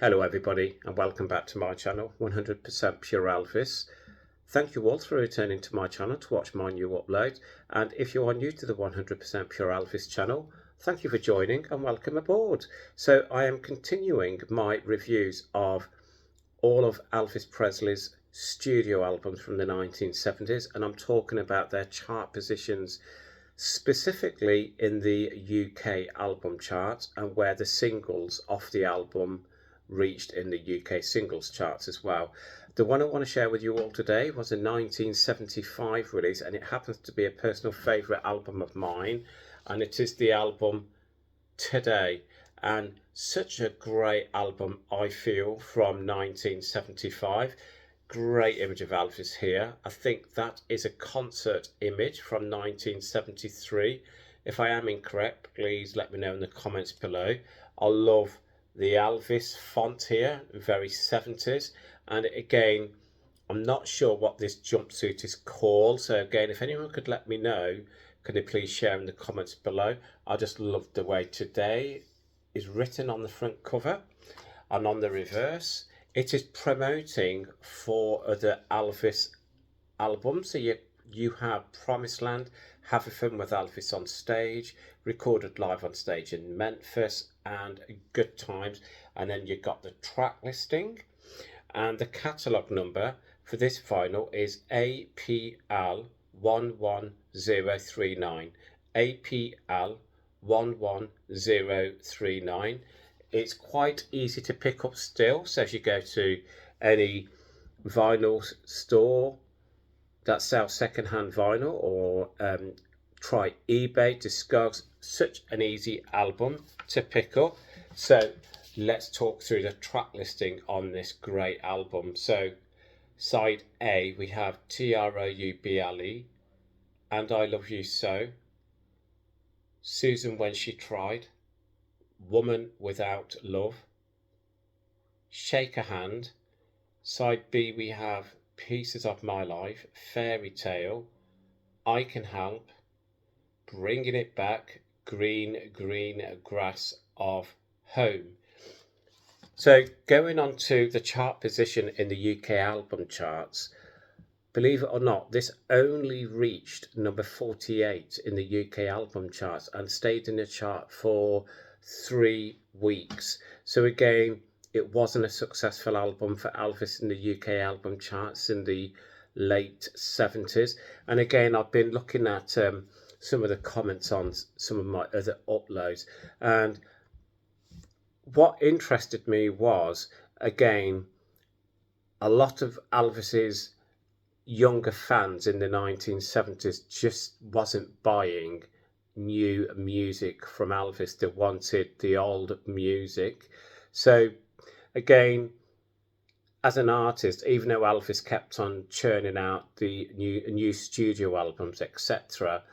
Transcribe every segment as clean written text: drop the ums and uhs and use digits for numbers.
Hello everybody and welcome back to my channel 100% Pure Elvis. Thank you all for returning to my channel to watch my new upload, and if you are new to the 100% Pure Elvis channel, thank you for joining and welcome aboard. So I am continuing my reviews of all of Elvis Presley's studio albums from the 1970s, and I'm talking about their chart positions specifically in the UK album charts and where the singles off the album reached in the UK singles charts as well. The one I want to share with you all today was a 1975 release, and it happens to be a personal favourite album of mine, and it is the album Today. And such a great album, I feel, from 1975. Great image of Elvis here. I think that is a concert image from 1973. If I am incorrect, please let me know in the comments below. I love the Elvis font here, very 70s. And again, I'm not sure what this jumpsuit is called. So again, if anyone could let me know, can you please share in the comments below? I just love the way Today is written on the front cover, and on the reverse it is promoting 4 other Elvis albums. So you have Promised Land, Have a Fun with Elvis on Stage, recorded live on stage in Memphis, and Good Times. And then you've got the track listing, and the catalogue number for this vinyl is APL 11039. APL 11039. It's quite easy to pick up still, so if you go to any vinyl store that sells second-hand vinyl, or try eBay, Discogs, such an easy album to pick up. So let's talk through the track listing on this great album. So side A, we have Trouble, And I Love You So, Susan When She Tried, Woman Without Love, Shake a Hand. Side B, we have Pieces of My Life, Fairy Tale, I Can Help, Bringing It Back, Green Grass of Home. So going on to the chart position in the UK album charts, believe it or not, this only reached number 48 in the UK album charts and stayed in the chart for 3 weeks. So again, it wasn't a successful album for Elvis in the UK album charts in the late 70s. And again, I've been looking at some of the comments on some of my other uploads, and what interested me was, again, a lot of Elvis's younger fans in the 1970s just wasn't buying new music from Elvis. They wanted the old music. So again, as an artist, even though Elvis kept on churning out the new studio albums, etc.,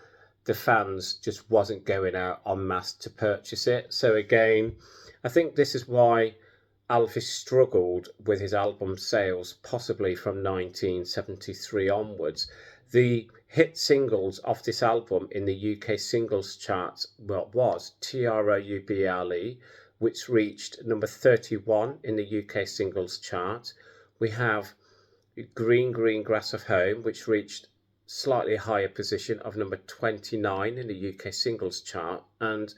the fans just wasn't going out en masse to purchase it. So again, I think this is why Elvis struggled with his album sales, possibly from 1973 onwards. The hit singles of this album in the UK singles charts was Trouble, which reached number 31 in the UK singles chart. We have Green Grass of Home, which reached slightly higher position of number 29 in the UK singles chart. And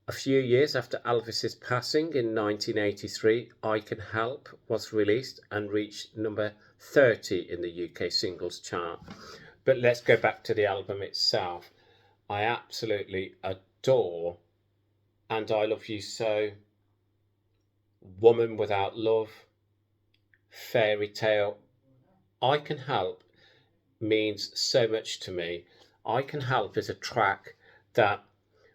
a few years after Elvis's passing in 1983, I Can Help was released and reached number 30 in the UK singles chart. But let's go back to the album itself. I absolutely adore And I Love You So, Woman Without Love, Fairy Tale. I Can Help means so much to me. I Can Help is a track that,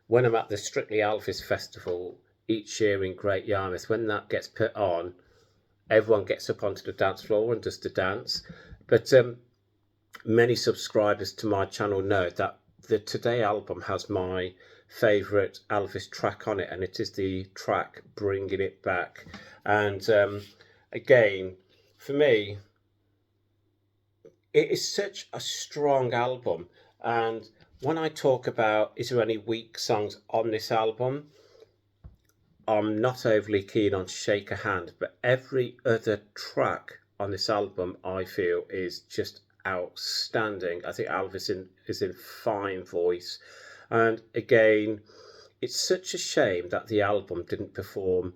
when I'm at the Strictly Elvis Festival each year in Great Yarmouth, when that gets put on, everyone gets up onto the dance floor and does the dance. But many subscribers to my channel know that the Today album has my favourite Elvis track on it, and it is the track Bringing It Back. And again, for me, it is such a strong album. And when I talk about is there any weak songs on this album, I'm not overly keen on Shake a Hand, but every other track on this album I feel is just outstanding. I think is in fine voice. And again, it's such a shame that the album didn't perform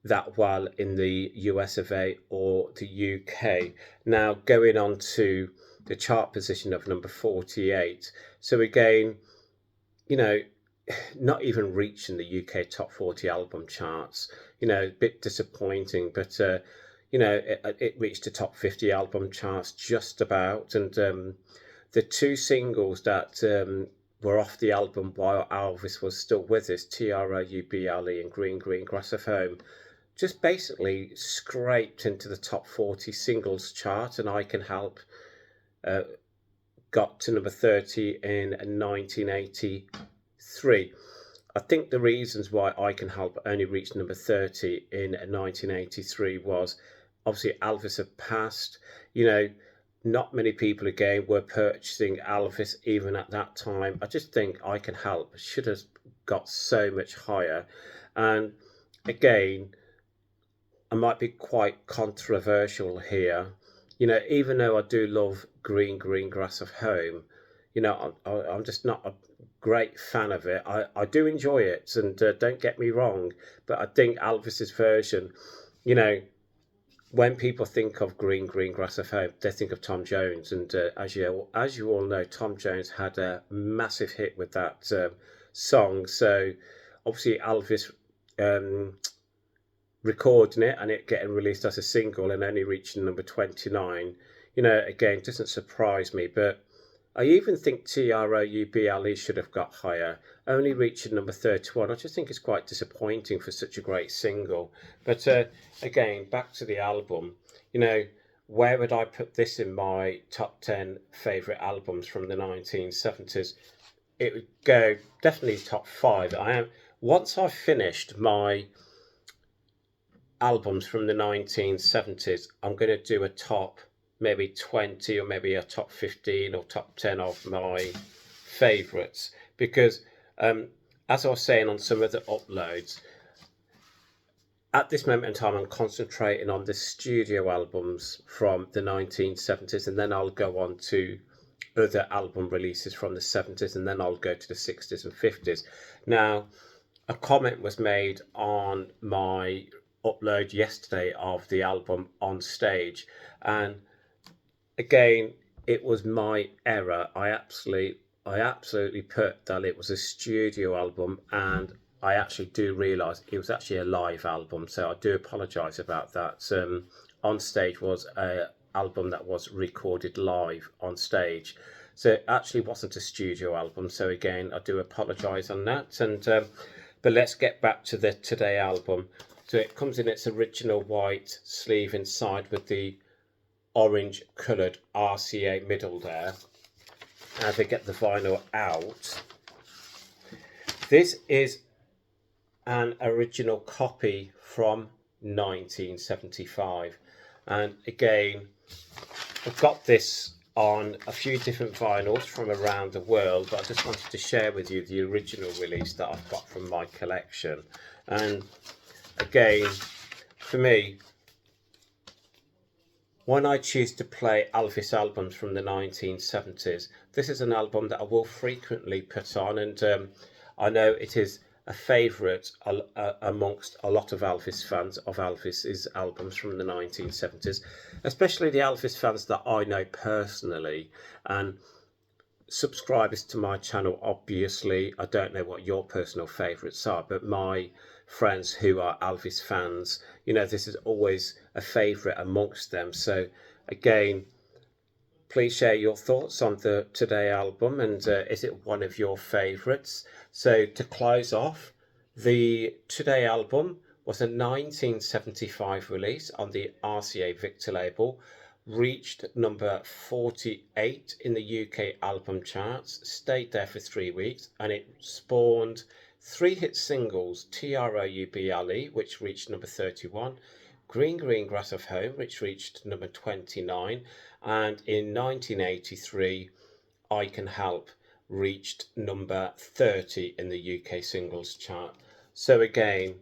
that well in the US of A or the UK. Now going on to the chart position of number 48. So again, you know, not even reaching the UK top 40 album charts, a bit disappointing, but it reached the top 50 album charts just about. And the two singles that were off the album while Elvis was still with us, TROUBLE and Green Green Grass of Home, just basically scraped into the top 40 singles chart. And I Can Help got to number 30 in 1983. I think the reasons why I Can Help only reached number 30 in 1983 was obviously Elvis had passed. Not many people again were purchasing Elvis even at that time. I just think I Can Help should have got so much higher. And again, I might be quite controversial here. Even though I do love Green Green Grass of Home, I'm just not a great fan of it. I do enjoy it, and don't get me wrong, but I think Elvis's version, when people think of Green Green Grass of Home, they think of Tom Jones, and as you all know, Tom Jones had a massive hit with that song. So obviously Elvis recording it and it getting released as a single and only reaching number 29, again, doesn't surprise me. But I even think TROUBLE should have got higher, only reaching number 31. I just think it's quite disappointing for such a great single. But again, back to the album, where would I put this in my top 10 favourite albums from the 1970s? It would go definitely top 5. Once I've finished my albums from the 1970s, I'm going to do a top maybe 20 or maybe a top 15 or top 10 of my favourites, because as I was saying on some of the uploads, at this moment in time I'm concentrating on the studio albums from the 1970s, and then I'll go on to other album releases from the 70s, and then I'll go to the 60s and 50s. Now, a comment was made on my upload yesterday of the album On Stage, and again, it was my error. I absolutely put that it was a studio album, and I actually do realise it was actually a live album, so I do apologise about that. On Stage was a album that was recorded live on stage, so it actually wasn't a studio album. So again, I do apologise on that. And but let's get back to the Today album. So it comes in its original white sleeve inside with the orange coloured RCA middle there. As they get the vinyl out, this is an original copy from 1975. And again, I've got this on a few different vinyls from around the world, but I just wanted to share with you the original release that I've got from my collection. And again, for me, when I choose to play Elvis albums from the 1970s, this is an album that I will frequently put on, and I know it is a favourite amongst a lot of Elvis fans of Elvis's albums from the 1970s, especially the Elvis fans that I know personally. And subscribers to my channel, obviously, I don't know what your personal favourites are, but my friends who are Elvis fans, this is always a favourite amongst them. So again, please share your thoughts on the Today album, and is it one of your favourites? So to close off, the Today album was a 1975 release on the RCA Victor label, reached number 48 in the UK album charts, stayed there for 3 weeks, and it spawned 3 hit singles: TROUBLE, which reached number 31, Green Green Grass of Home, which reached number 29, and in 1983, I Can Help reached number 30 in the UK singles chart. So again,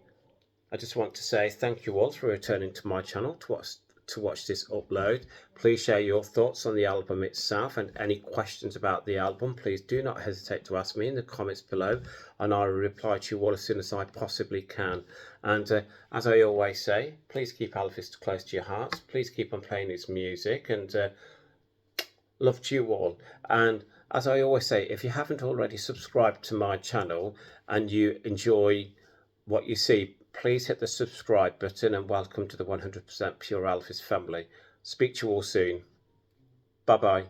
I just want to say thank you all for returning to my channel to watch this upload. Please share your thoughts on the album itself, and any questions about the album, please do not hesitate to ask me in the comments below, and I will reply to you all as soon as I possibly can. And as I always say, please keep Elvis close to your hearts. Please keep on playing his music, and love to you all. And as I always say, if you haven't already subscribed to my channel and you enjoy what you see, please hit the subscribe button, and welcome to the 100% Pure Elvis family. Speak to you all soon. Bye bye.